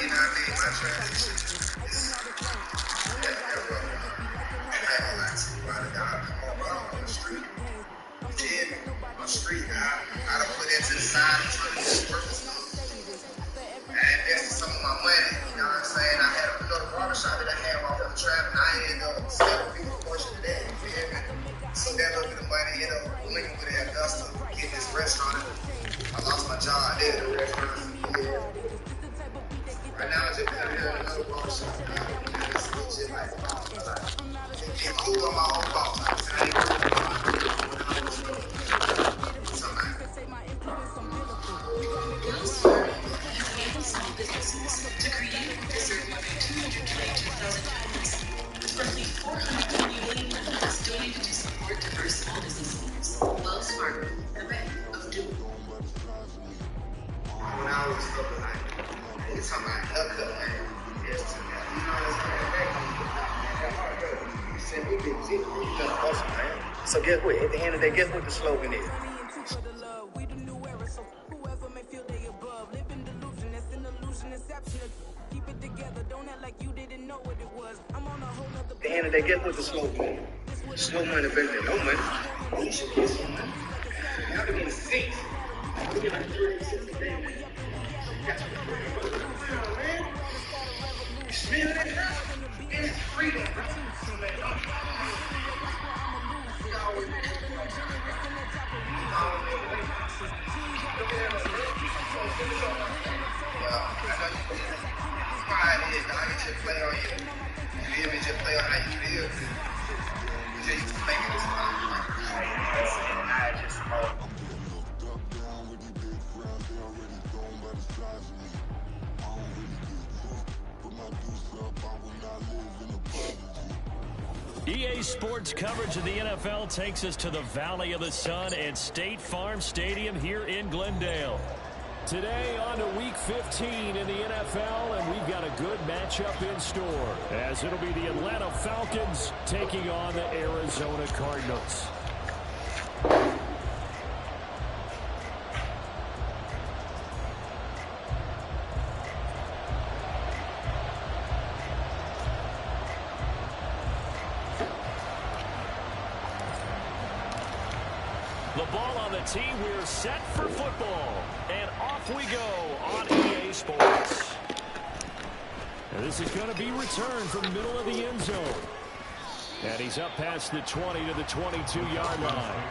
you know what I mean? My transition is ever. And I ain't gonna lie to you, brother. I'm on the street. You feel me? On the street. I done put that to the side and trying to get purpose. I invested some of my money, you know what I'm saying? I had another barbershop that I had while I was traveling. I ended up selling a portion of that, you feel me? So that little bit of money, you know, linking with that Augusta, get this restaurant. I lost my job there at the restaurant. Yeah. Right now, I just got here at another barbershop. It's legit like a boss. Get cool on my own boss. I ain't cool on my own boss. To create and preserve more than 220,000 families. Roughly 400 million donated to support diverse small business owners. Wells Fargo, the bank of doom. When I was looking like, you talking about haircut, man. Yes, you know what I'm saying? You said we been zip, we gonna hustle, man. So guess what? At the end of the day, guess what the slogan is? At the end of the day, guess what the slogan is? Slow money better than no money. You should get some money. Y'all been getting sick. We get like 30, 60 days. That's what man. You smell that house? It's freedom, bro. Just play on you. You feel me? Just play on how you feel. You just making this I just EA Sports coverage of the NFL takes us to the Valley of the Sun and State Farm Stadium here in Glendale. Today on to Week 15 in the NFL, and we've got a good matchup in store, as it'll be the Atlanta Falcons taking on the Arizona Cardinals. The ball on the tee. We're set for football. And off we go on EA Sports. And this is going to be returned from the middle of the end zone. And he's up past the 20 to the 22-yard line.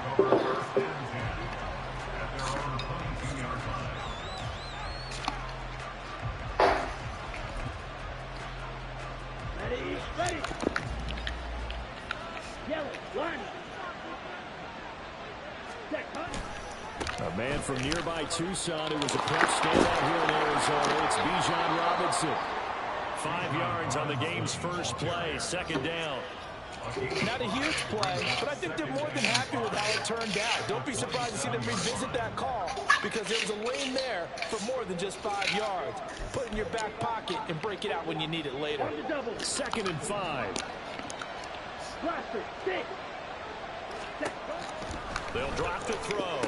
Ready. Yellow, line. A man from nearby Tucson who was a prep standout here in Arizona. It's Bijan Robinson. 5 yards on the game's first play, second down. Not a huge play, but I think they're more than happy with how it turned out. Don't be surprised to see them revisit that call, because there was a lane there for more than just 5 yards. Put it in your back pocket and break it out when you need it later. 2nd and 5. They'll drop the throw.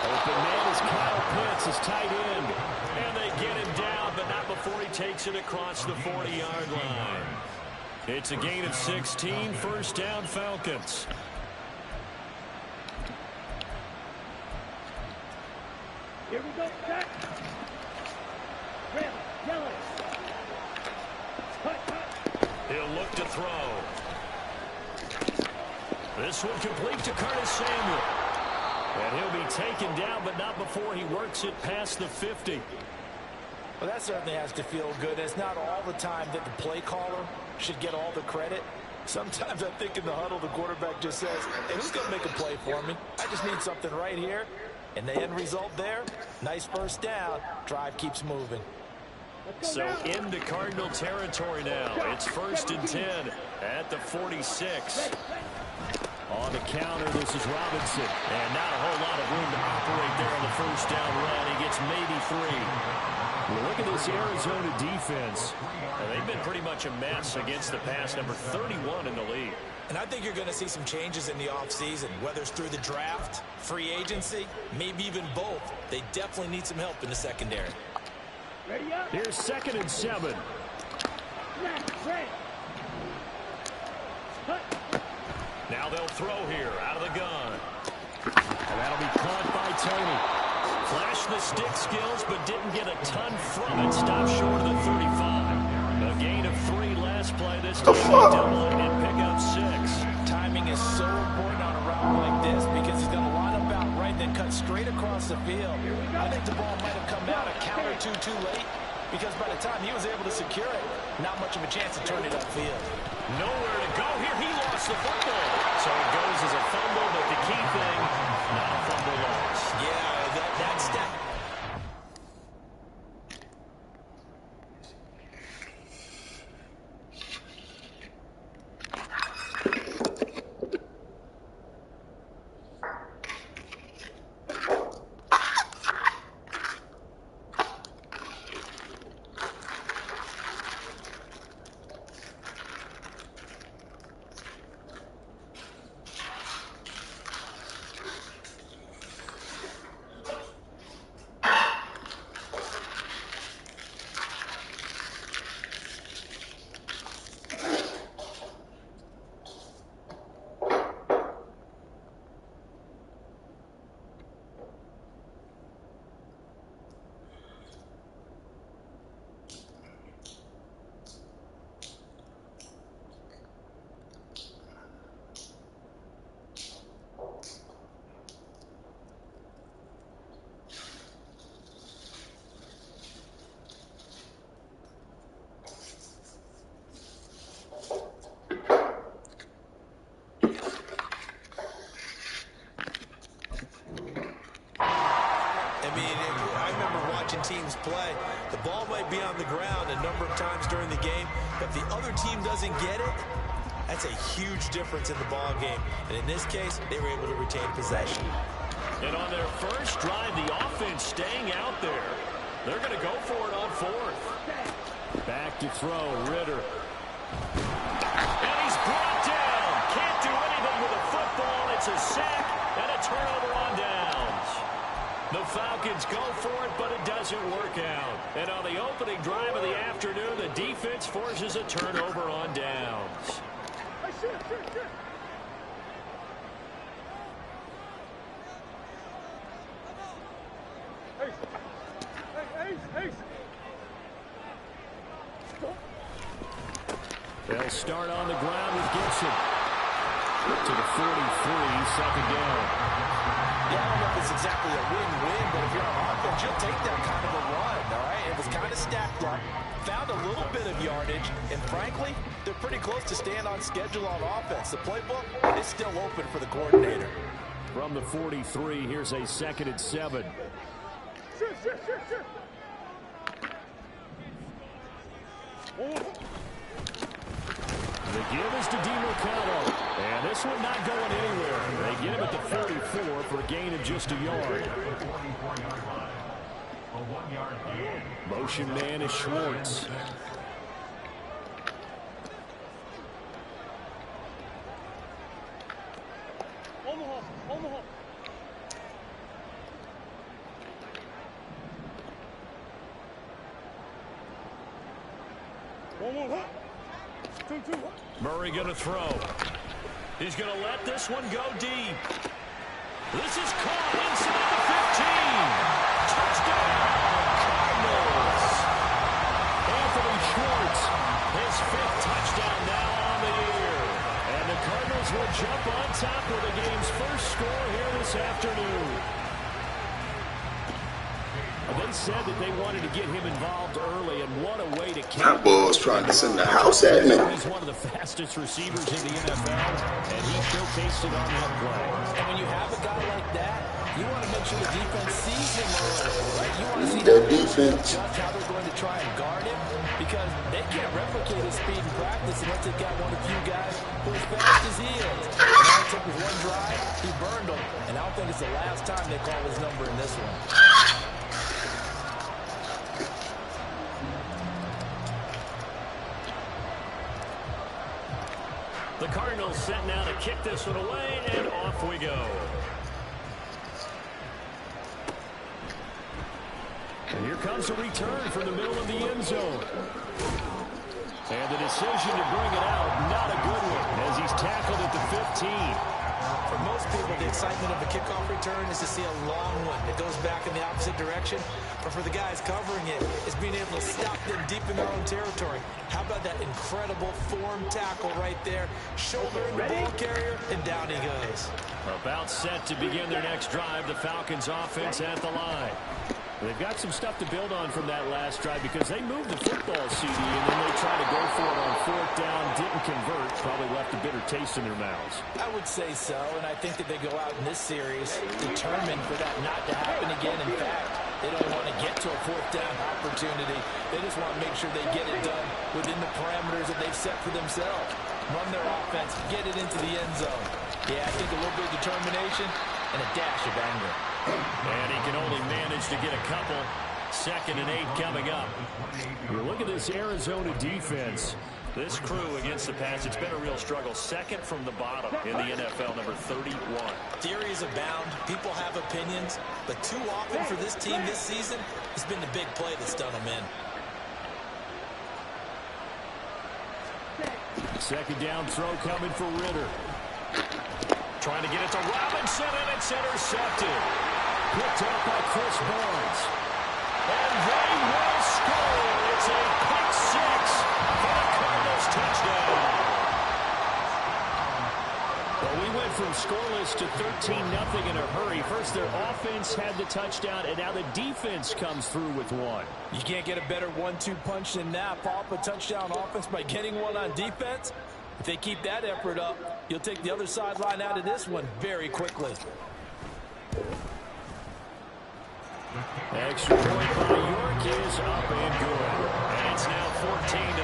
Open man is Kyle Pitts, his tight end. And they get him down, but not before he takes it across the 40-yard line. It's a gain of 16, first down Falcons. Here we go, set. Red, yellow. Cut. He'll look to throw. This one complete to Curtis Samuel. And he'll be taken down, but not before he works it past the 50. Well, that certainly has to feel good. It's not all the time that the play caller should get all the credit. Sometimes I think in the huddle, the quarterback just says, hey, who's going to make a play for me? I just need something right here. And the end result there, nice first down. Drive keeps moving. So into Cardinal territory now. It's 1st and 10 at the 46. On the counter, this is Robinson. And not a whole lot of room to operate there on the first down run. He gets maybe 3. Well, look at this Arizona defense. And they've been pretty much a mess against the pass, number 31 in the league. And I think you're going to see some changes in the offseason, whether it's through the draft, free agency, maybe even both. They definitely need some help in the secondary. Ready up. Here's 2nd and 7. Snap. Red. Cut. Now they'll throw here out of the gun. And that'll be caught by Tony. Flashed the stick skills, but didn't get a ton from it. Stopped short of the 35. A gain of 3 last play. This time they double it and pick up 6. Timing is so important on a route like this because he's going to line up out right, then cut straight across the field. I think the ball might have come out a count or two too late because by the time he was able to secure it, not much of a chance to turn it upfield. Nowhere to go here. He lost the football. So it goes as a fumble, but the key thing, not a fumble loss. Yeah, that's that. Teams play. The ball might be on the ground a number of times during the game, but if the other team doesn't get it, that's a huge difference in the ball game. And in this case, they were able to retain possession. And on their first drive, the offense staying out there. They're going to go for it on 4th. Back to throw, Ritter. And he's brought down. Can't do anything with a football. It's a sack and a turnover on downs. The Falcons go for it, but it doesn't work out. And on the opening drive of the afternoon, the defense forces a turnover on downs. They'll start on the ground with Gibson. To the 43, 2nd down. Yeah, I don't know if it's exactly a win-win, but if you're on offense, you'll take that kind of a run, all right? It was kind of stacked up, found a little bit of yardage, and frankly, they're pretty close to staying on schedule on offense. The playbook is still open for the coordinator. From the 43, here's a 2nd and 7. The give is to DeMarcano. And this one not going anywhere. They get him at the 44 for a gain of just a yard. Motion man is Schwartz. Omaha. Murray going to throw. He's going to let this one go deep. This is caught inside the 15. Touchdown, Cardinals. Anthony Schwartz, his 5th touchdown now on the year. And the Cardinals will jump on top of the game's first score here this afternoon. They said that they wanted to get him involved early, and what a way to kill him. That boy's trying to send the house at me. He's one of the fastest receivers in the NFL, and he showcased it on that play. And when you have a guy like that, you want to make sure the defense sees him early, right? You want to see that defense. Just how they're going to try and guard him, because they can't replicate his speed in practice unless they've got one of the few guys who are as fast as he is. And all it took was one drive, he burned them, and I don't think it's the last time they call his number in this one. The Cardinals set now to kick this one away, and off we go. And here comes a return from the middle of the end zone. And the decision to bring it out, not a good one, as he's tackled at the 15. For most people, the excitement of a kickoff return is to see a long one that goes back in the opposite direction. But for the guys covering it, it's being able to stop them deep in their own territory. How about that incredible form tackle right there? Shouldering the ball carrier, and down he goes. About set to begin their next drive, the Falcons offense at the line. They've got some stuff to build on from that last drive because they moved the football, CD, and then they tried to go for it on fourth down, didn't convert, probably left a bitter taste in their mouths. I would say so, and I think that they go out in this series determined for that not to happen again. In fact, they don't want to get to a fourth down opportunity. They just want to make sure they get it done within the parameters that they've set for themselves. Run their offense, get it into the end zone. Yeah, I think a little bit of determination and a dash of anger. And he can only manage to get a couple. 2nd and 8 coming up. You look at this Arizona defense. This crew against the pass, it's been a real struggle. 2nd from the bottom in the NFL, number 31. Theories abound. People have opinions. But too often for this team this season, it's been the big play that's done them in. 2nd down throw coming for Ritter. Trying to get it to Robinson, and it's intercepted. Picked up by Chris Barnes. And they will score. It's a pick 6 for the Cardinals touchdown. Well, we went from scoreless to 13-0 in a hurry. First, their offense had the touchdown, and now the defense comes through with one. You can't get a better 1-2 punch than that. Follow up a touchdown offense by getting one on defense. If they keep that effort up, you'll take the other sideline out of this one very quickly. Extra point by York is up and good. And it's now 14-0.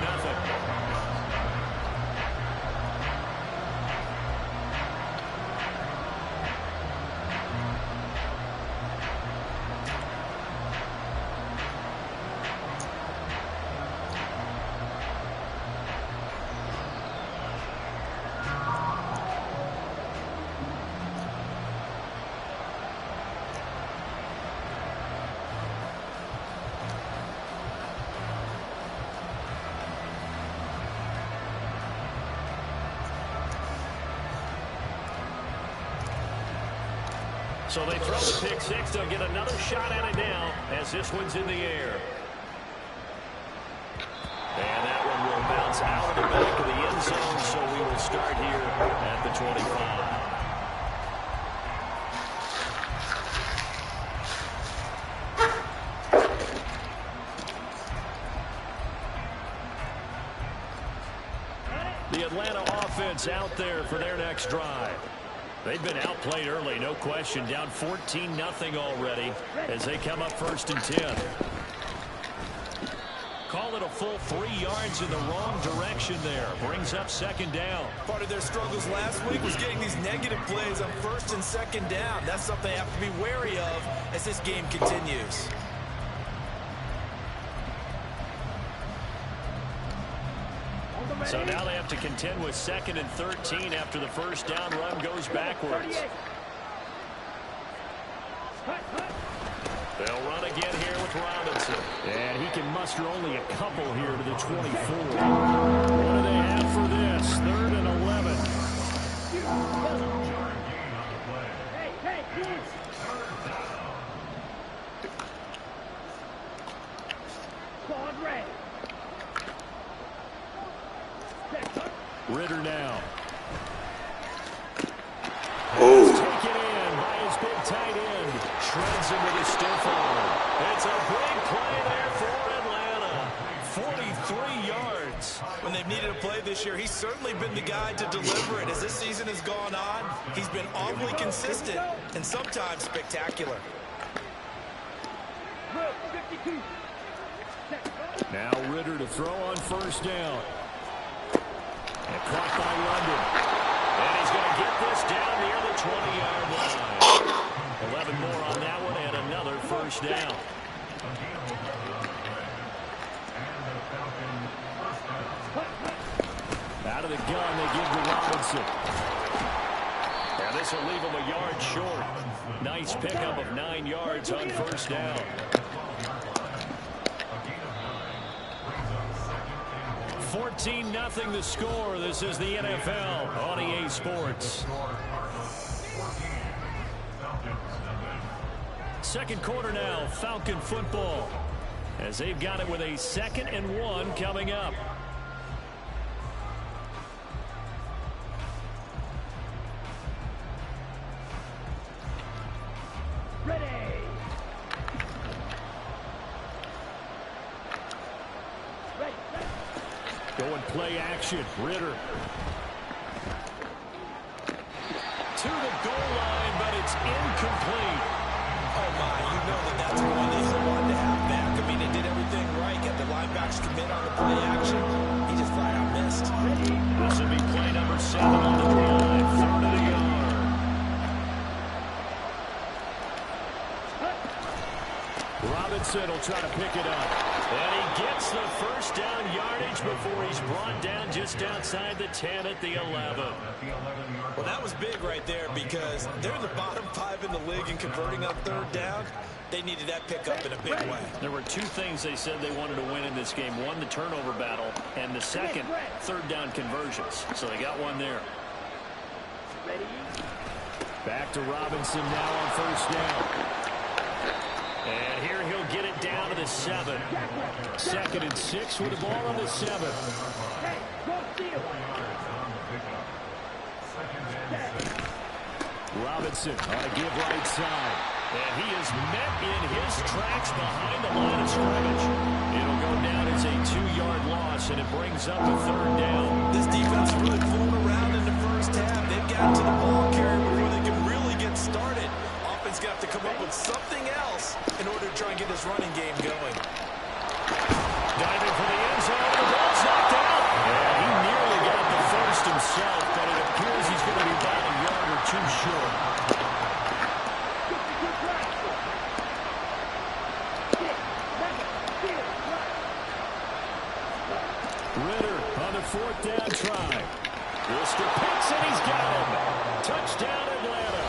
So they throw the pick 6. They'll get another shot at it now as this one's in the air. And that one will bounce out of the back of the end zone, so we will start here at the 25. The Atlanta offense out there for their next drive. They've been outplayed early, no question. Down 14-0 already as they come up 1st and 10. Call it a full 3 yards in the wrong direction there. Brings up 2nd down. Part of their struggles last week was getting these negative plays on 1st and 2nd down. That's something they have to be wary of as this game continues. So now they have to contend with 2nd and 13 after the 1st down run goes backwards. They'll run again here with Robinson. And he can muster only a couple here to the 24. What do they have for this? 3rd and 11. Ritter now. Oh. Taken in by his big tight end. Shreds him with his stiff arm. It's a big play there for Atlanta. 43 yards. When they've needed a play this year, he's certainly been the guy to deliver it. As this season has gone on, he's been awfully consistent and sometimes spectacular. Now Ritter to throw on 1st down. And caught by London. And he's going to get this down near the 20-yard line. 11 more on that one and another 1st down. Out of the gun, they give to Robinson. And this will leave him a yard short. Nice pickup of 9 yards on 1st down. 14-0 the score. This is the NFL on EA Sports. Second quarter now, Falcon football, as they've got it with a 2nd and 1 coming up. Going play action. Ritter to the goal line, but it's incomplete. Oh, my. You know that's one they wanted to have back. I mean, they did everything right. Got the linebackers commit on the play action. He just flat out missed. This will be play number 7 on the drive. 3rd of the yard. Robinson will try to pick it up. And he gets the first down yardage before he's brought down just outside the 10 at the 11. Well, that was big right there because they're in the bottom 5 in the league and converting on 3rd down. They needed that pickup in a big way. There were 2 things they said they wanted to win in this game. One, the turnover battle, and the second, 3rd down conversions. So they got one there. Back to Robinson now on 1st down. And here he'll get it down to the 7. 2nd and 6 with the ball on the 7. Robinson on a give right side. And he is met in his tracks behind the line of scrimmage. It'll go down as a 2-yard loss, and it brings up a 3rd down. This defense is really fooling around in the first half. They've gotten to the ball carrier before they can really get started. Offense got to come up with something else in order to try and get this running game going. Diving for the end zone, the ball's knocked out. And he nearly got the first himself, but it appears he's going to be about a yard or 2 short. Ritter on the 4th down try. Worcester picks and he's got him. Touchdown Atlanta.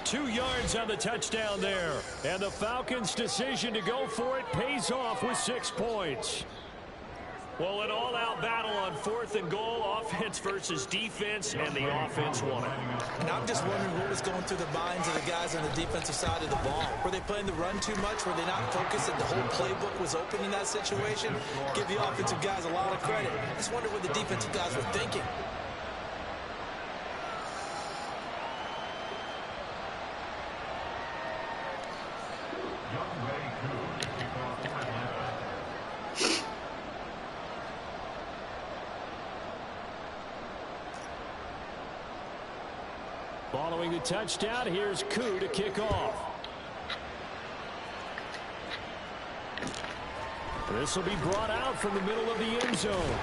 2 yards on the touchdown there. And the Falcons' decision to go for it pays off with 6 points. Well, an all-out battle on 4th and goal, offense versus defense, and the offense won it. And I'm just wondering what was going through the minds of the guys on the defensive side of the ball. Were they playing the run too much? Were they not focused that the whole playbook was open in that situation? Give the offensive guys a lot of credit. I just wonder what the defensive guys were thinking. Following the touchdown, here's Koo to kick off. This will be brought out from the middle of the end zone.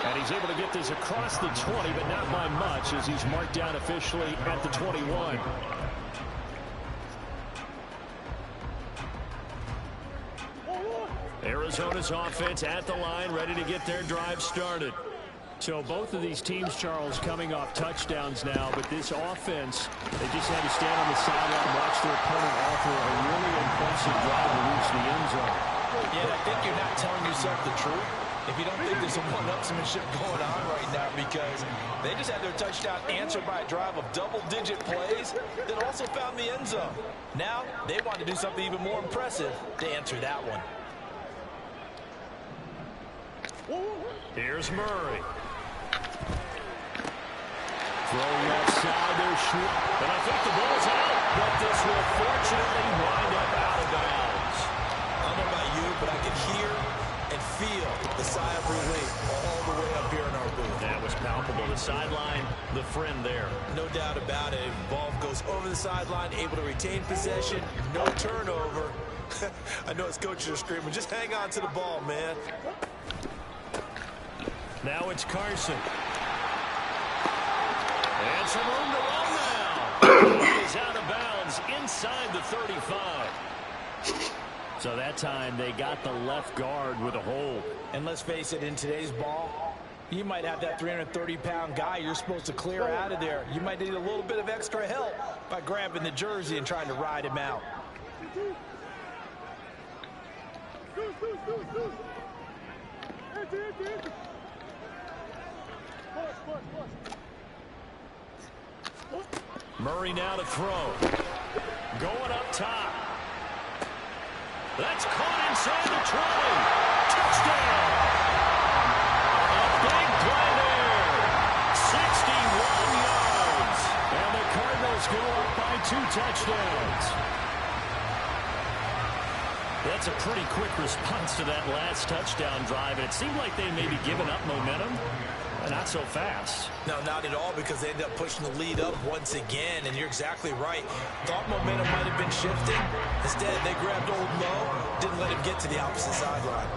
And he's able to get this across the 20, but not by much, as he's marked down officially at the 21. Arizona's offense at the line, ready to get their drive started. So both of these teams, Charles, coming off touchdowns now, but this offense, they just had to stand on the sideline and watch their opponent offer a really impressive drive to reach the end zone. Yeah, I think you're not telling yourself the truth if you don't think there's some one-upsmanship going on right now, because they just had their touchdown answered by a drive of double-digit plays that also found the end zone. Now they want to do something even more impressive to answer that one. Here's Murray. Throwing outside, there's Schwartz. And I think the ball's out, but this will fortunately wind up out of bounds. I don't know about you, but I can hear and feel the sigh of relief all the way up here in our booth. That was palpable. The sideline, the friend there. No doubt about it. Ball goes over the sideline, able to retain possession, no turnover. I know his coaches are screaming, just hang on to the ball, man. Now it's Carson. And some room to run now. He is out of bounds inside the 35. So that time they got the left guard with a hold. And let's face it, in today's ball, you might have that 330-pound guy you're supposed to clear out of there. You might need a little bit of extra help by grabbing the jersey and trying to ride him out. Murray now to throw. Going up top. That's caught inside the 20. Touchdown. A big play there. 61 yards. And the Cardinals go up by 2 touchdowns. That's a pretty quick response to that last touchdown drive. And it seemed like they may be giving up momentum. Not so fast. No, not at all, because they ended up pushing the lead up once again, and you're exactly right. Thought momentum might have been shifting. Instead, they grabbed Old Mo, didn't let him get to the opposite sideline.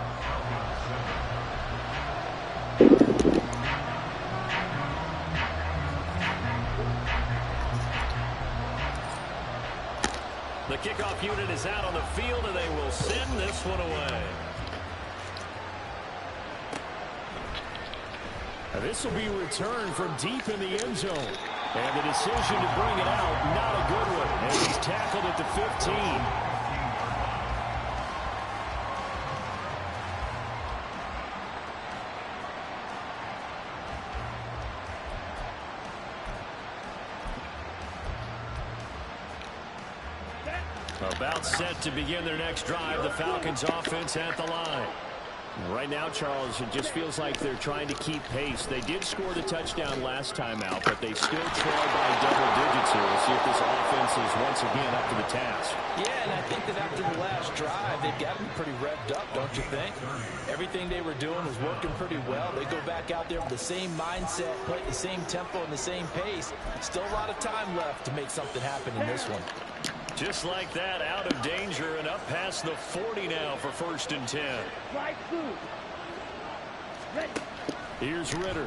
The kickoff unit is out on the field, and they will send this one away. This will be returned from deep in the end zone. And the decision to bring it out, not a good one. And he's tackled at the 15. About set to begin their next drive. The Falcons offense at the line. Right now, Charles, it just feels like they're trying to keep pace. They did score the touchdown last time out, but they still trail by double digits here. We'll see if this offense is once again up to the task. Yeah, and I think that after the last drive, they've got to be pretty revved up, don't you think? Everything they were doing was working pretty well. They go back out there with the same mindset, play at the same tempo and the same pace. Still a lot of time left to make something happen in this one. Just like that, out of danger and up past the 40 now for 1st and 10. Here's Ritter.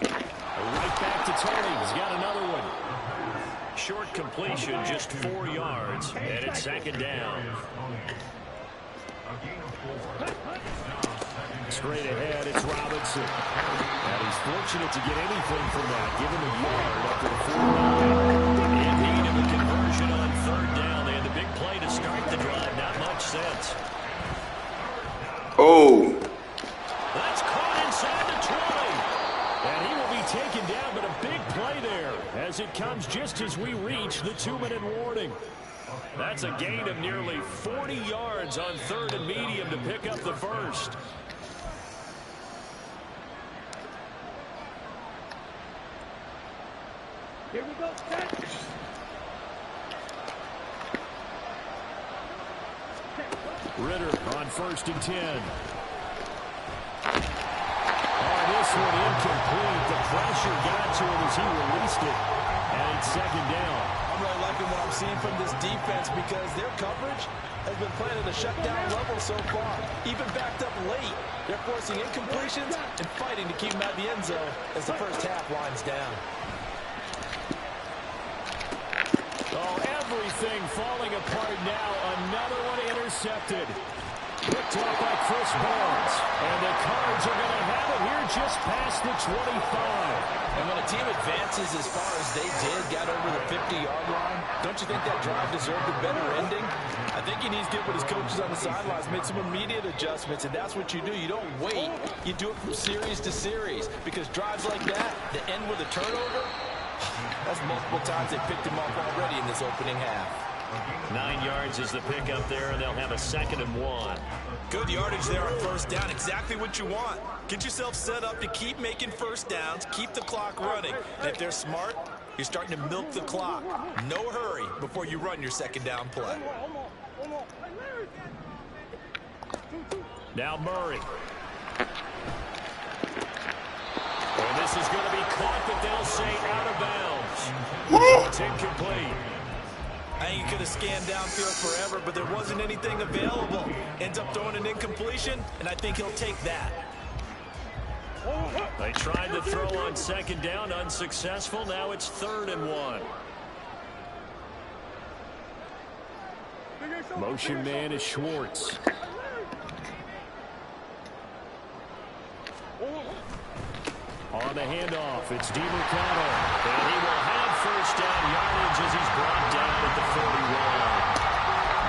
Right back to Tony. He's got another one. Short completion, just 4 yards, and it's 2nd down. Straight ahead, it's Robinson. And he's fortunate to get anything from that, given the yard up to the 49. In need of a conversion on 3rd down. They had the big play to start the drive. Not much sense. Oh. That's caught inside the 20. And he will be taken down, but a big play there as it comes just as we reach the 2-minute warning. That's a gain of nearly 40 yards on 3rd and medium to pick up the first. Here we go. Ritter on 1st and 10. Oh, this one incomplete. The pressure got to him as he released it. And it's 2nd down. I'm really liking what I'm seeing from this defense because their coverage has been playing at a shutdown level so far. Even backed up late. They're forcing incompletions and fighting to keep them out of the end zone as the first half winds down. Oh, everything falling apart now. Another one intercepted. Picked up by Chris Barnes. And the Cards are going to have it here just past the 25. And when a team advances as far as they did, got over the 50-yard line, don't you think that drive deserved a better ending? I think he needs to get with his coaches on the sidelines, made some immediate adjustments, and that's what you do. You don't wait. You do it from series to series because drives like that, that end with a turnover, that's multiple times they picked him off already in this opening half. 9 yards is the pickup there, and they'll have a 2nd and 1. Good yardage there on 1st down. Exactly what you want. Get yourself set up to keep making 1st downs, keep the clock running. And if they're smart, you're starting to milk the clock. No hurry before you run your 2nd down play. Now Murray. And this is going to be caught, but they'll say out of bounds. It's incomplete. I think he could have scanned downfield forever, but there wasn't anything available. Ends up throwing an incompletion, and I think he'll take that. They tried to throw on 2nd down, unsuccessful. Now it's 3rd and 1. Motion man is Schwartz. On the handoff, it's DeMarcano. And he will have 1st down yardage as he's brought down at the 41.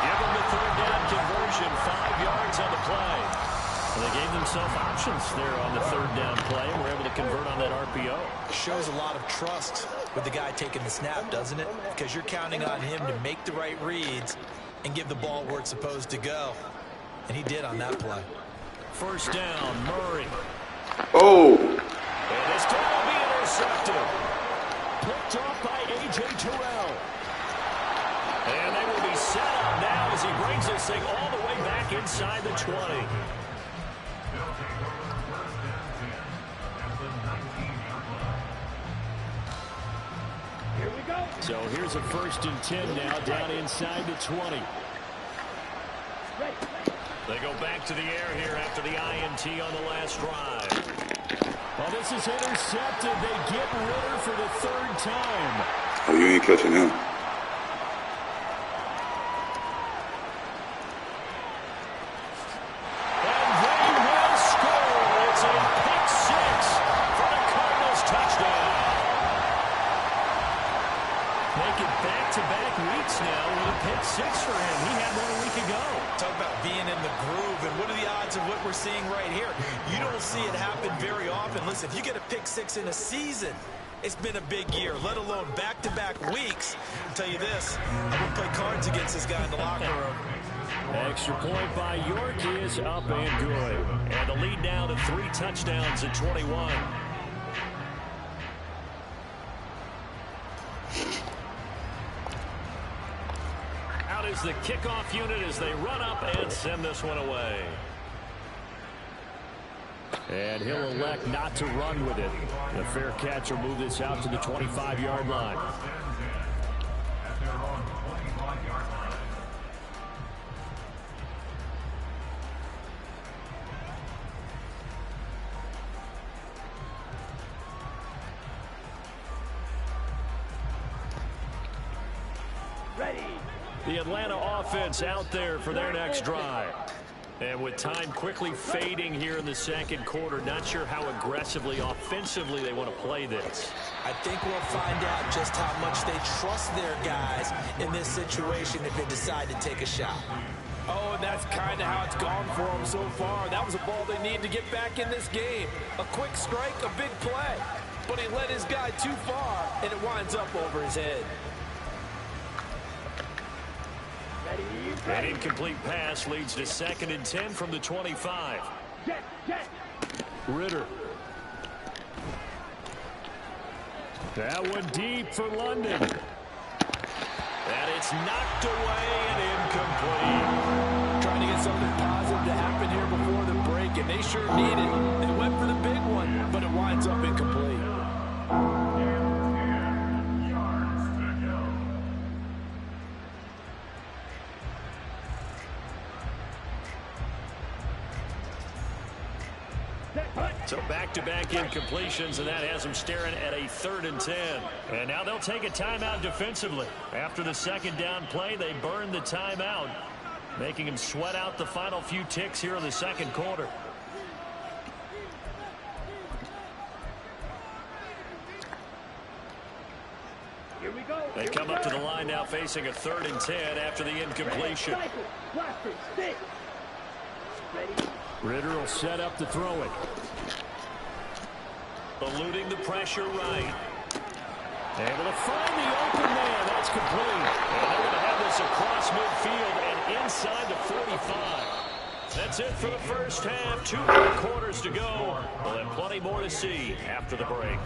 Give him the 3rd down conversion, 5 yards on the play. options there on the third down play. We're able to convert on that RPO. Shows a lot of trust with the guy taking the snap, doesn't it? Because you're counting on him to make the right reads and give the ball where it's supposed to go. And he did on that play. First down, Murray. Oh. And this time will be intercepted. Picked off by A.J. Terrell. And they will be set up now as he brings this thing all the way back inside the 20. Here we go. So here's a 1st and 10 now, down inside the 20. They go back to the air here after the INT on the last drive. Well, this is intercepted. They get Ritter for the 3rd time. Oh, you ain't catching him. And they will score. It's a pick 6 for the Cardinals touchdown. Make it back-to-back weeks now with a pick 6 for him. He had one a week ago. Talk about being in the groove, and what are the odds of what we're seeing right here? You don't see it happen very often. Listen, if you get a pick 6 in a season, it's been a big year, let alone back-to-back weeks. I'll tell you this, I'm going to play cards against this guy in the locker room. Extra point by York is up and good. And the lead now to 3 touchdowns at 21. Out is the kickoff unit as they run up and send this one away. And he'll elect not to run with it. The fair catch will move this out to the 25-yard line. Ready. The Atlanta offense out there for their next drive. And with time quickly fading here in the second quarter, not sure how aggressively, offensively they want to play this. I think we'll find out just how much they trust their guys in this situation if they decide to take a shot. Oh, and that's kind of how it's gone for them so far. That was a ball they need to get back in this game. A quick strike, a big play. But he led his guy too far, and it winds up over his head. An incomplete pass leads to 2nd and 10 from the 25. Get. Ritter. That one deep for London. And it's knocked away and incomplete. Trying to get something positive to happen here before the break, and they sure need it. They went for the big one, but it winds up incomplete. So back-to-back incompletions, and that has them staring at a 3rd and 10. And now they'll take a timeout defensively. After the 2nd down play, they burn the timeout, making them sweat out the final few ticks here in the 2nd quarter. Here we go. They come up to the line now facing a 3rd and 10 after the incompletion. Blaster, stick. Ready. Ritter will set up to throw it. Eluding the pressure right. Able to find the open man. That's complete. And they're going to have this across midfield and inside the 45. That's it for the first half. 2 more quarters to go. We'll have plenty more to see after the break.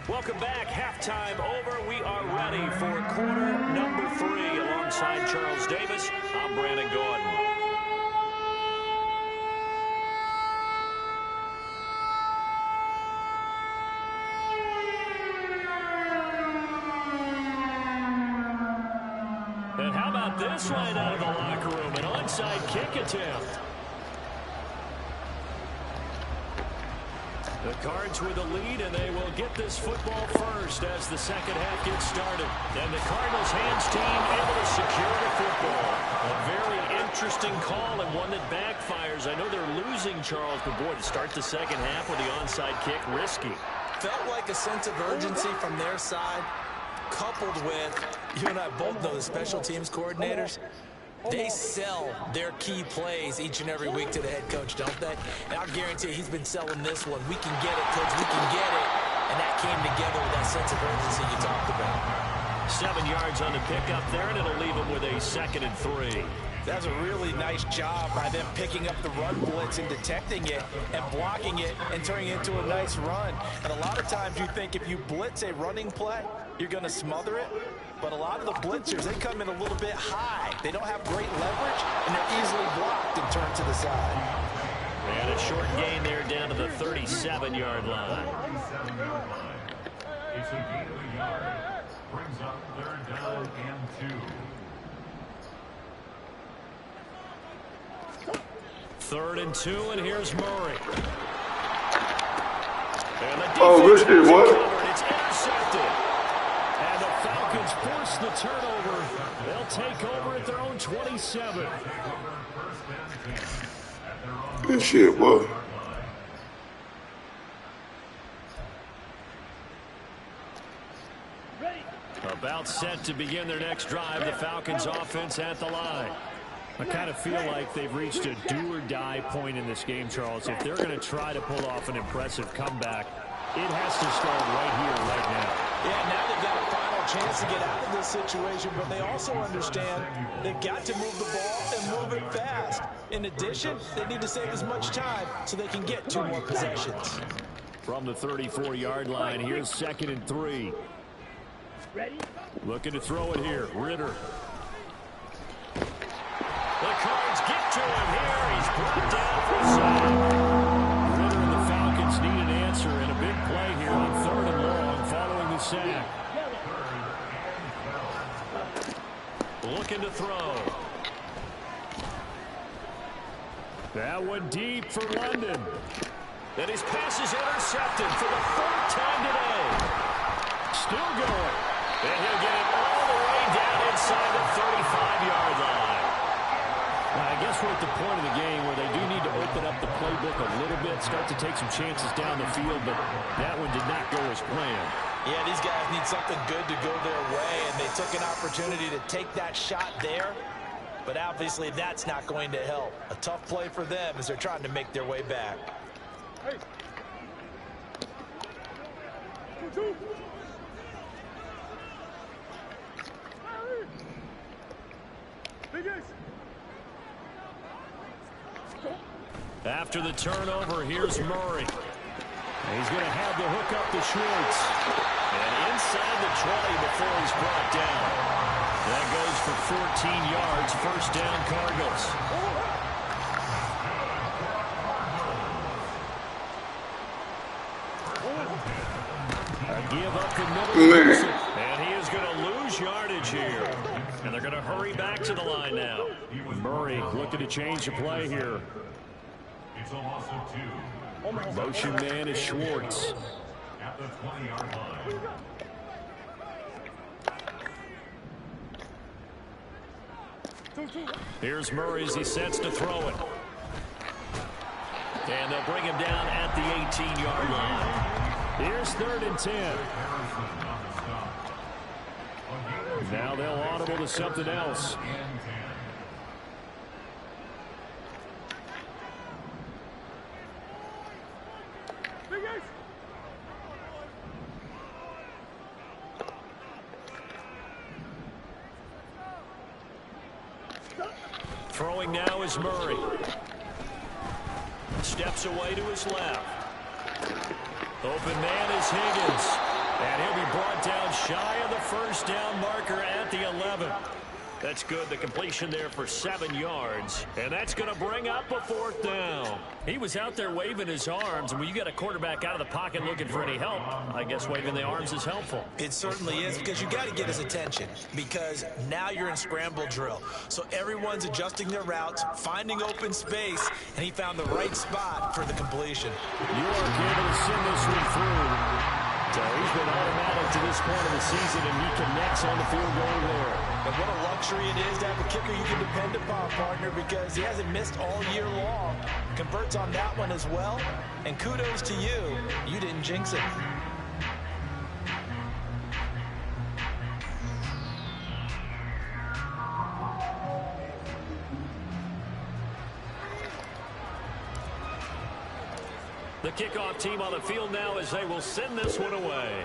Welcome back. Halftime over. We are ready for quarter number 3. Alongside Charles Davis, I'm Brandon Gordon. And how about this right out of the locker room? An onside kick attempt. The Cards with a lead, and they will get this football first as the second half gets started. And the Cardinals hands team able to secure the football. A very interesting call and one that backfires. I know they're losing, Charles, but boy, to start the second half with the onside kick, risky. Felt like a sense of urgency from their side, coupled with, you and I both know the special teams coordinators, they sell their key plays each and every week to the head coach, don't they? And I'll guarantee you he's been selling this one. We can get it, coach. We can get it. And that came together with that sense of urgency you talked about. 7 yards on the pickup there, and it'll leave them with a 2nd and 3. That's a really nice job by them picking up the run blitz and detecting it and blocking it and turning it into a nice run. And a lot of times you think if you blitz a running play, you're going to smother it. But a lot of the blitzers, they come in a little bit high. They don't have great leverage, and they're easily blocked and turned to the side. And a short gain there down to the 37-yard line. It's a gain of a yard. Brings up 3rd down and 2. 3rd and 2, and here's Murray. And the Oh, good shit, what? It's intercepted. And the Falcons force the turnover. They'll take over at their own 27. Good shit, boy. About set to begin their next drive. The Falcons offense at the line. I kind of feel like they've reached a do-or-die point in this game, Charles. If they're going to try to pull off an impressive comeback, it has to start right here, right now. Yeah, now they've got a final chance to get out of this situation, but they also understand they've got to move the ball and move it fast. In addition, they need to save as much time so they can get 2 more possessions. From the 34-yard line, here's 2nd and 3. Ready? Looking to throw it here. Ritter. The Cards get to him here. He's brought down for a sack. Ritter and the Falcons need an answer and a big play here on 3rd and long following the sack. Looking to throw. That one deep for London. And his pass is intercepted for the 4th time today. Still going. And he'll get it all the way down inside the 35-yard line. Well, I guess we're at the point of the game where they do need to open up the playbook a little bit, start to take some chances down the field, but that one did not go as planned. Yeah, these guys need something good to go their way, and they took an opportunity to take that shot there, but obviously that's not going to help. A tough play for them as they're trying to make their way back. Hey. After the turnover, here's Murray. He's going to have the hook up to Schwartz. And inside the 20 before he's brought down. That goes for 14 yards. 1st down, Cardinals. A give up the middle. And he is going to lose yardage here. And they're going to hurry back to the line now. Murray looking to change the play here. It's a loss of 2. Motion man is Schwartz. At the 20-yard line. Here's Murray as he sets to throw it. And they'll bring him down at the 18-yard line. Here's 3rd and 10. Now they'll audible to something else. Throwing now is Murray. Steps away to his left. Open man is Higgins. And he'll be brought down shy of the 1st down marker at the 11. That's good. The completion there for 7 yards. And that's going to bring up a 4th down. He was out there waving his arms. And when you get a quarterback out of the pocket looking for any help, I guess waving the arms is helpful. It certainly is, because you got to get his attention, because now you're in scramble drill. So everyone's adjusting their routes, finding open space, and he found the right spot for the completion. York able to send this one through. So he's been automatic to this point of the season, and he connects on the field goal there. And what a luxury it is to have a kicker you can depend upon, partner, because he hasn't missed all year long. Converts on that one as well. And kudos to you. You didn't jinx it. The kickoff team on the field now as they will send this one away.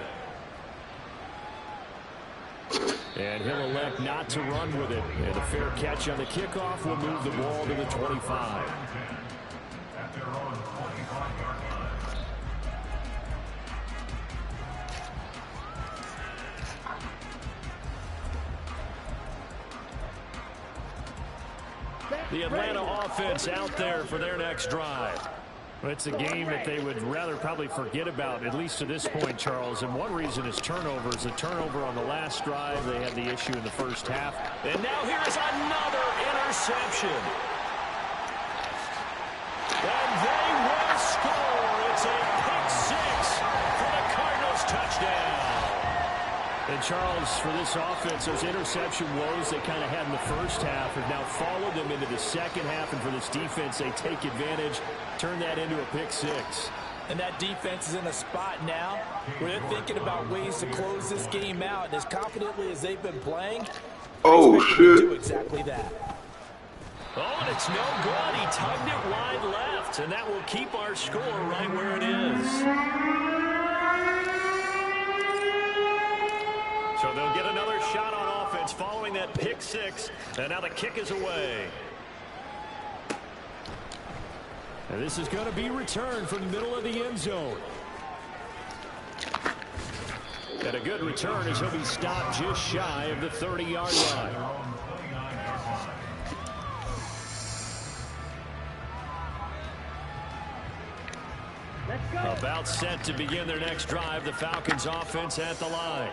And he'll elect not to run with it. And a fair catch on the kickoff will move the ball to the 25. At their own 25-yard line. The Atlanta offense out there for their next drive. Well, it's a game that they would rather probably forget about, at least to this point, Charles. And one reason is turnovers. A turnover on the last drive. They had the issue in the first half. And now here's another interception. And they will score. It's a pick 6 for the Cardinals touchdown. And Charles, for this offense, those interception woes they kind of had in the first half have now followed them into the second half. And for this defense, they take advantage, turn that into a pick 6. And that defense is in a spot now where they're thinking about ways to close this game out. And as confidently as they've been playing, Oh, they shit. do exactly that. Oh, and it's no good. He tugged it wide left, and that will keep our score right where it is. So they'll get another shot on offense following that pick 6, and now the kick is away. And this is going to be returned from the middle of the end zone. And a good return as he'll be stopped just shy of the 30-yard line. Their own 29-yard line. Let's go. About set to begin their next drive, the Falcons offense at the line.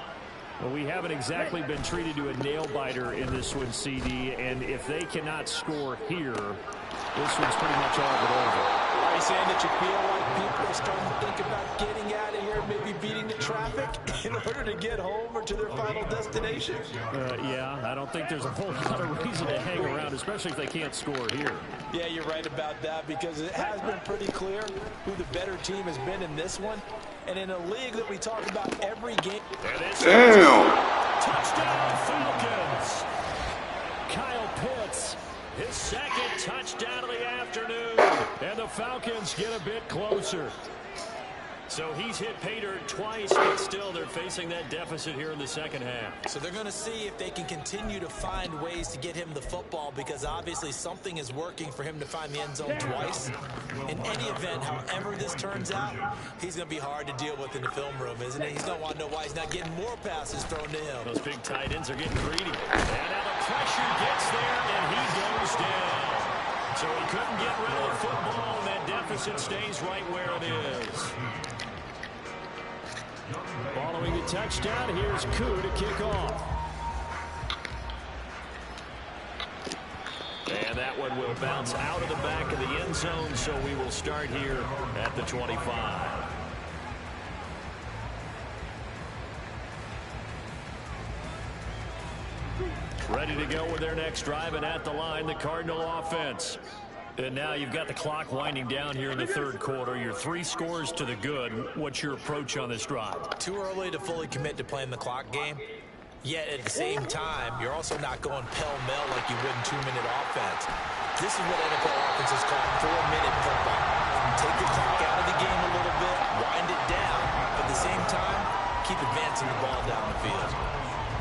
Well, we haven't exactly been treated to a nail-biter in this one, CD. And if they cannot score here, this one's pretty much all but over. Are you saying that you feel like people are starting to think about getting out of here, maybe beating the traffic in order to get home or to their final destination? Yeah, I don't think there's a whole lot of reason to hang around, especially if they can't score here. Yeah, you're right about that, because it has been pretty clear who the better team has been in this one. And in a league that we talk about every game. Damn. Touchdown Falcons. Kyle Pitts, his second touchdown of the afternoon. And the Falcons get a bit closer. So he's hit pay dirt twice, but still they're facing that deficit here in the second half. So they're going to see if they can continue to find ways to get him the football, because obviously something is working for him to find the end zone twice. In any event, however this turns out, he's going to be hard to deal with in the film room, isn't he? He's going to want to know why he's not getting more passes thrown to him. Those big tight ends are getting greedy. And now the pressure gets there, and he goes down. So he couldn't get rid of the football, and that deficit stays right where it is. Following the touchdown, here's Koo to kick off. And that one will bounce out of the back of the end zone, so we will start here at the 25. Ready to go with their next drive, and at the line, the Cardinal offense. And now you've got the clock winding down here in the third quarter. Your 3 scores to the good. What's your approach on this drive? Too early to fully commit to playing the clock game. Yet at the same time, you're also not going pell-mell like you would in 2-minute offense. This is what NFL offenses call 4-minute football. Take the clock out of the game a little bit, wind it down, but at the same time, keep advancing the ball down the field.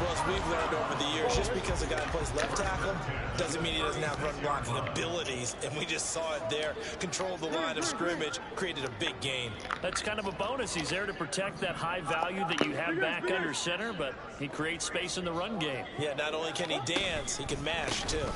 Well, as we've learned over the years, just because a guy plays left tackle doesn't mean he doesn't have run blocking abilities, and we just saw it there. Controlled the line of scrimmage, created a big gain. That's kind of a bonus. He's there to protect that high value that you have back under center, but he creates space in the run game. Yeah, not only can he dance, he can mash, too. There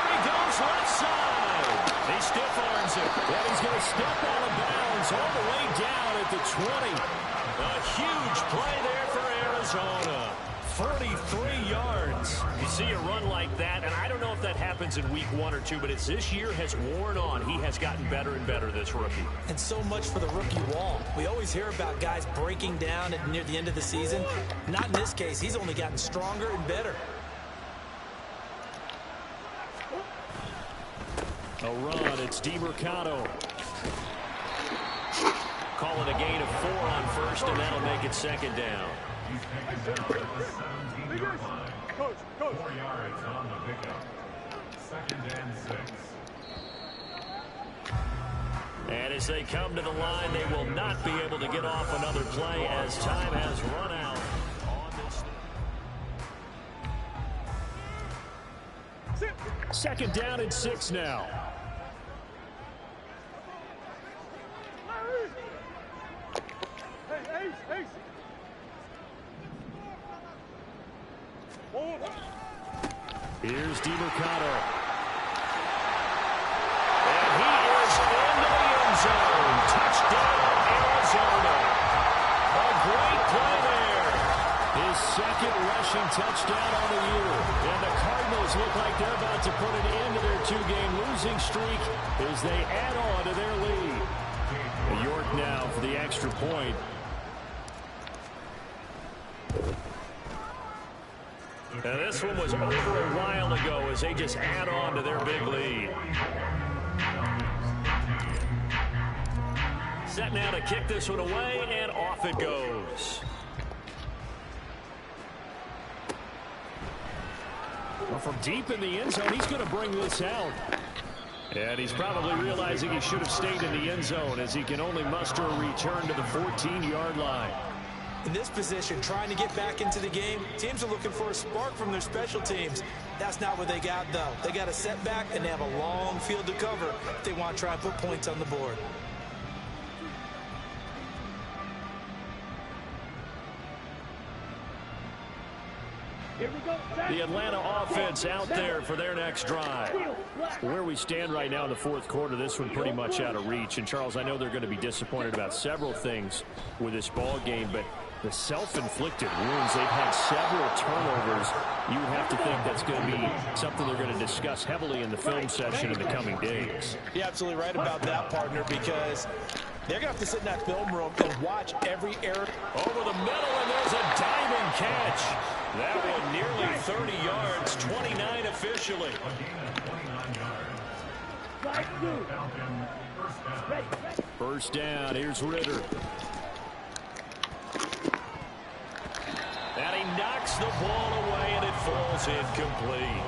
he goes, left side. He stiff arms it. And he's going to step out of bounds all the way down at the 20. A huge play there for Arizona. 43 yards. You see a run like that, and I don't know if that happens in week 1 or 2, but as this year has worn on, he has gotten better and better, this rookie. And so much for the rookie wall. We always hear about guys breaking down near the end of the season. Not in this case. He's only gotten stronger and better. A run, it's DeMercado. Calling a gain of 4 on first, and that'll make it second down. He's taken down at the 17-yard line. 4 yards on the pickup. 2nd and 6. And as they come to the line, they will not be able to get off another play as time has run out. Second down and 6 now. Here's DeMercado. And he is into the end zone. Touchdown, Arizona. A great play there. His second rushing touchdown on the year. And the Cardinals look like they're about to put an end to their 2-game losing streak as they add on to their lead. York now for the extra point. Now this one was over a while ago as they just add on to their big lead. Set now to kick this one away, and off it goes. Well, from deep in the end zone, he's going to bring this out. And he's probably realizing he should have stayed in the end zone as he can only muster a return to the 14-yard line. In this position, trying to get back into the game, teams are looking for a spark from their special teams. That's not what they got, though. They got a setback, and they have a long field to cover if they want to try and put points on the board. Here we go. The Atlanta offense out there for their next drive. Where we stand right now in the fourth quarter, this one pretty much out of reach. And, Charles, I know they're going to be disappointed about several things with this ball game, but the self-inflicted wounds, they've had several turnovers. You have to think that's going to be something they're going to discuss heavily in the film session in the coming days. You're absolutely right about that, partner, because they're going to have to sit in that film room and watch every error. Over the middle, and there's a diving catch. That one nearly 30 yards, 29 officially. First down, here's Ritter. And he knocks the ball away, and it falls incomplete.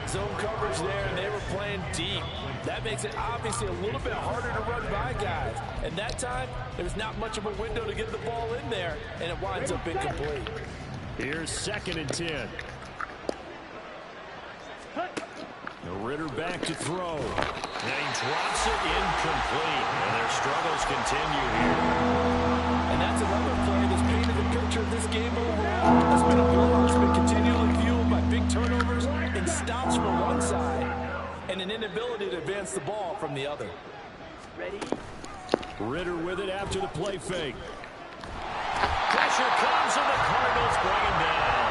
Zone coverage there, and they were playing deep. That makes it obviously a little bit harder to run by guys. And that time, there's not much of a window to get the ball in there, and it winds up incomplete. Here's 2nd and 10. Ritter back to throw. And he drops it incomplete. And their struggles continue here. And that's another play that's painted the picture of this game overall. It's been a blowout. It's been continually fueled by big turnovers and stops from one side and an inability to advance the ball from the other. Ready? Ritter with it after the play fake. Pressure comes, and the Cardinals bring him down.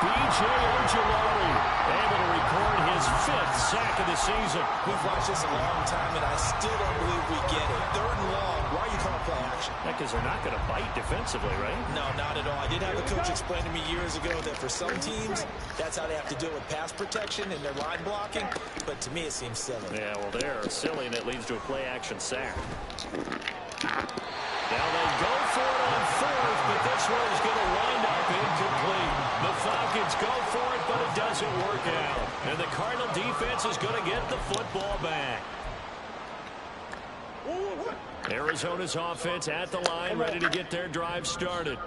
B.J. Ojulari able to record his 5th sack of the season. We've watched this a long time, and I still don't believe we get it. 3rd and long. Why are you calling play action? Because they're not going to bite defensively, right? No, not at all. I did have a coach explain to me years ago that for some teams, that's how they have to deal with pass protection and their line blocking. But to me, it seems silly. Yeah, well, they're silly, and it leads to a play-action sack. Now they go for it on 4th, but this one is going to wind up incomplete. The Falcons go for it, but it doesn't work out. And the Cardinal defense is going to get the football back. Arizona's offense at the line, ready to get their drive started.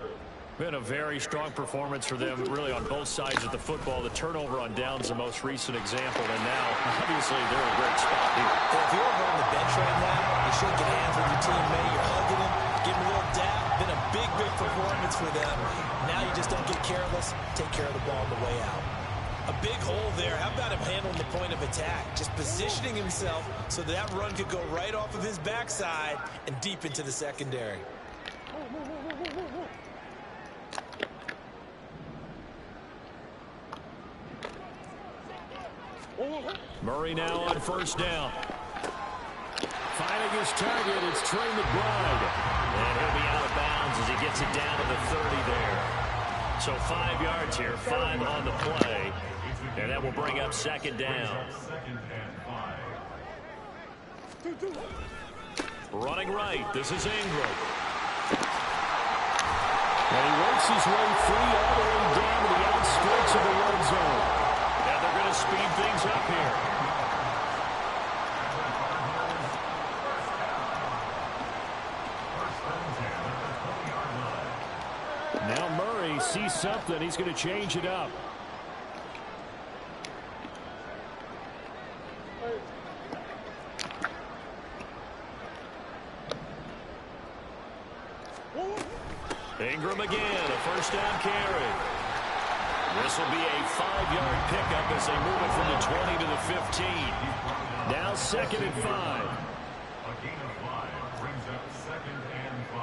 Been a very strong performance for them, really, on both sides of the football. The turnover on downs, the most recent example, and now, obviously, they're in a great spot here. Well, if you're over on the bench right now, you're shaking hands with your teammate, you're hugging him, giving him a little dab. Been a big, big performance for them. Now you just don't get careless. Take care of the ball on the way out. A big hole there. How about him handling the point of attack? Just positioning himself so that run could go right off of his backside and deep into the secondary. Murray now on first down. Finding his target, it's Trey McBride. And he'll be out of bounds as he gets it down to the 30 there. So 5 yards here, 5 on the play. And that will bring up second down. Running right, this is Ingram. And he works his way free all the way down to the outskirts of the red zone. Now they're going to speed things up here. Now Murray sees something. He's going to change it up. Ingram again, a first down carry. This will be a 5-yard pickup as they move it from the 20 to the 15. Now 2nd and 5. A gain of 5 brings up 2nd and 5.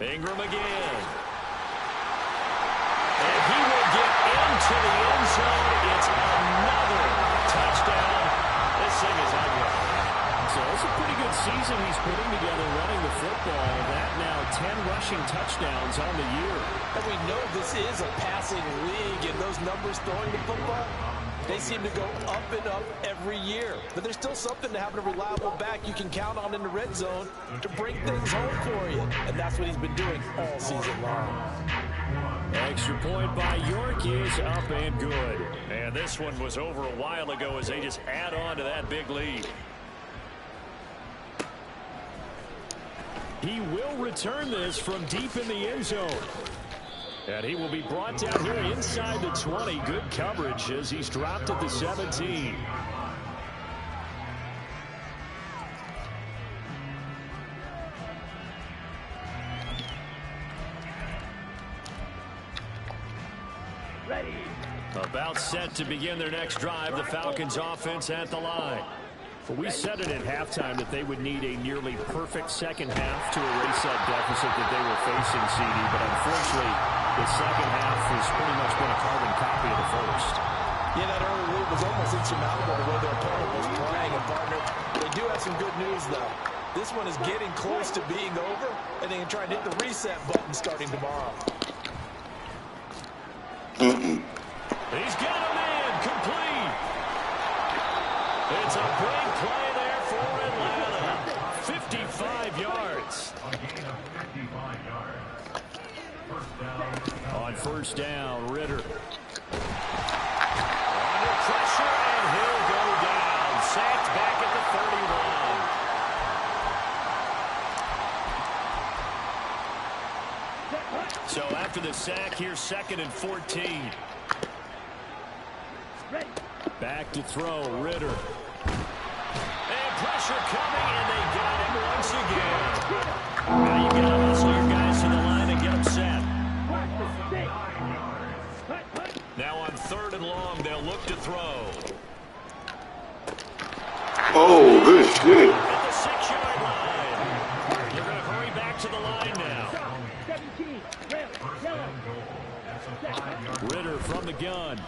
Ingram again. And he will get into the end zone. It's another touchdown. This thing is ugly. So it's a pretty good season he's putting together running the football. That now 10 rushing touchdowns on the year. And we know this is a passing league, and those numbers throwing the football, they seem to go up and up every year. But there's still something to having a reliable back you can count on in the red zone to bring things home for you. And that's what he's been doing all season long. Extra point by York is up and good. And this one was over a while ago as they just add on to that big lead. He will return this from deep in the end zone. And he will be brought down here inside the 20. Good coverage as he's dropped at the 17. Ready. About set to begin their next drive. The Falcons offense at the line. Well, we said it at halftime that they would need a nearly perfect second half to erase that deficit that they were facing, CD. But unfortunately, the second half has pretty much been a carbon copy of the first. Yeah, that early lead was almost insurmountable the way their opponent was playing. And, partner, they do have some good news, though. This one is getting close to being over, and they can try and hit the reset button starting tomorrow. He's got him in, complete. It's a big play there for Atlanta. 55 yards. A gain of 55 yards. First down. On first down, Ritter. Under pressure, and he'll go down. Sacked back at the 31. So after the sack, here's 2nd and 14. Ready. Back to throw, Ritter. And pressure coming, and they got him once again. Now you got to hustle your guys to the line and get them set. Now on 3rd and long, they'll look to throw. Oh, good shit. At the 6-yard line. They're going to hurry back to the line now. 17. Ritter from the gun.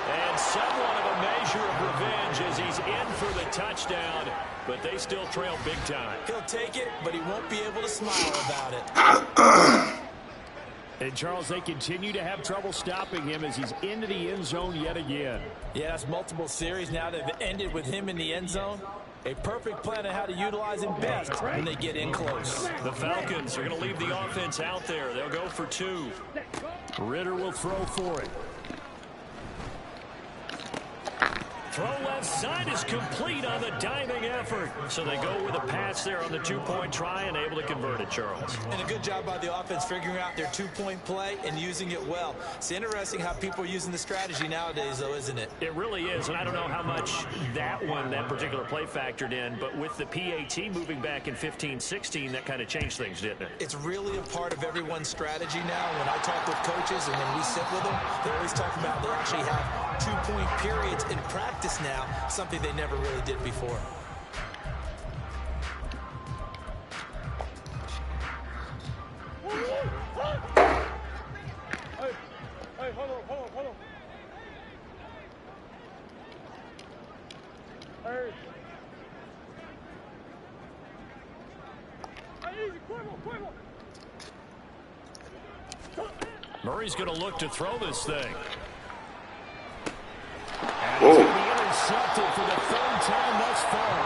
And somewhat of a measure of revenge as he's in for the touchdown, but they still trail big time. He'll take it, but he won't be able to smile about it. And, Charles, they continue to have trouble stopping him as he's into the end zone yet again. Yeah, that's multiple series now they've ended with him in the end zone. A perfect plan on how to utilize him best when they get in close. The Falcons are going to leave the offense out there. They'll go for 2. Ritter will throw for it. Throw left side is complete on the diving effort. So they go with a pass there on the two-point try and able to convert it, Charles. And a good job by the offense figuring out their two-point play and using it well. It's interesting how people are using the strategy nowadays, though, isn't it? It really is, and I don't know how much that particular play factored in, but with the PAT moving back in 15-16, that kind of changed things, didn't it? It's really a part of everyone's strategy now. When I talk with coaches and when we sit with them, they're always talking about they actually have two-point periods in practice now, something they never really did before. Hey, hold on. Hey. Easy, Cuervo. Murray's going to look to throw this thing. Oh. And he's going to be intercepted for the third time thus far.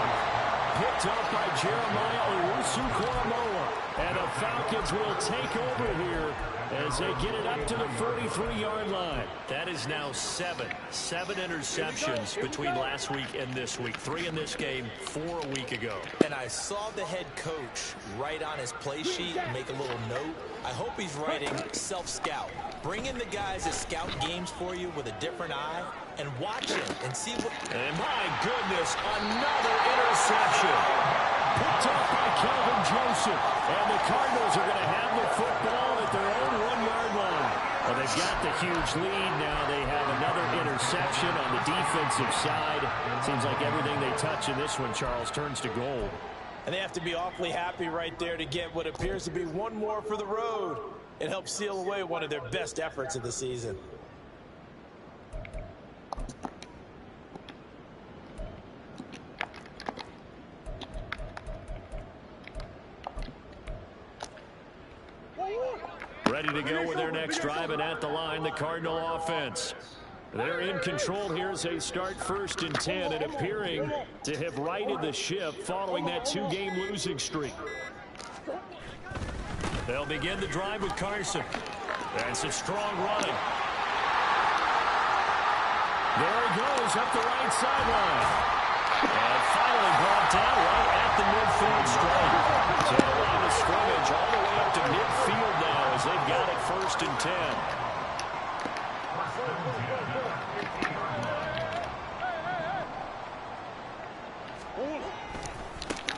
Picked up by Jeremiah Owusu-Koramoah. And the Falcons will take over here as they get it up to the 43-yard line. That is now seven interceptions between last week and this week. 3 in this game, 4 a week ago. And I saw the head coach write on his play sheet and make a little note. I hope he's writing self-scout. Bring in the guys that scout games for you with a different eye and watch him and see what... And my goodness, another interception. Picked up by Kelvin Joseph. And the Cardinals are going to have the football at their own 1-yard line. Well, they've got the huge lead. Now they have another interception on the defensive side. Seems like everything they touch in this one, Charles, turns to gold. And they have to be awfully happy right there to get what appears to be one more for the road. It helps seal away one of their best efforts of the season. Ready to go with their next drive, and at the line, the Cardinal offense. They're in control here as they start 1st and 10 and appearing to have righted the ship following that 2-game losing streak. They'll begin the drive with Carson. And some strong running. There he goes up the right sideline. And finally brought down right at the midfield stripe. So the line of scrimmage all the way up to midfield now as they've got it 1st and 10.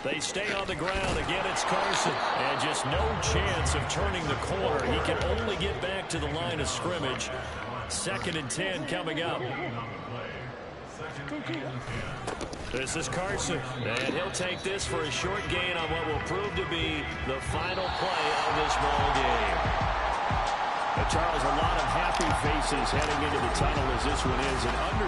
They stay on the ground. Again, it's Carson. And just no chance of turning the corner. He can only get back to the line of scrimmage. 2nd and 10 coming up. This is Carson. And he'll take this for a short gain on what will prove to be the final play of this ball game. Charles, a lot of happy faces heading into the tunnel as this one is an under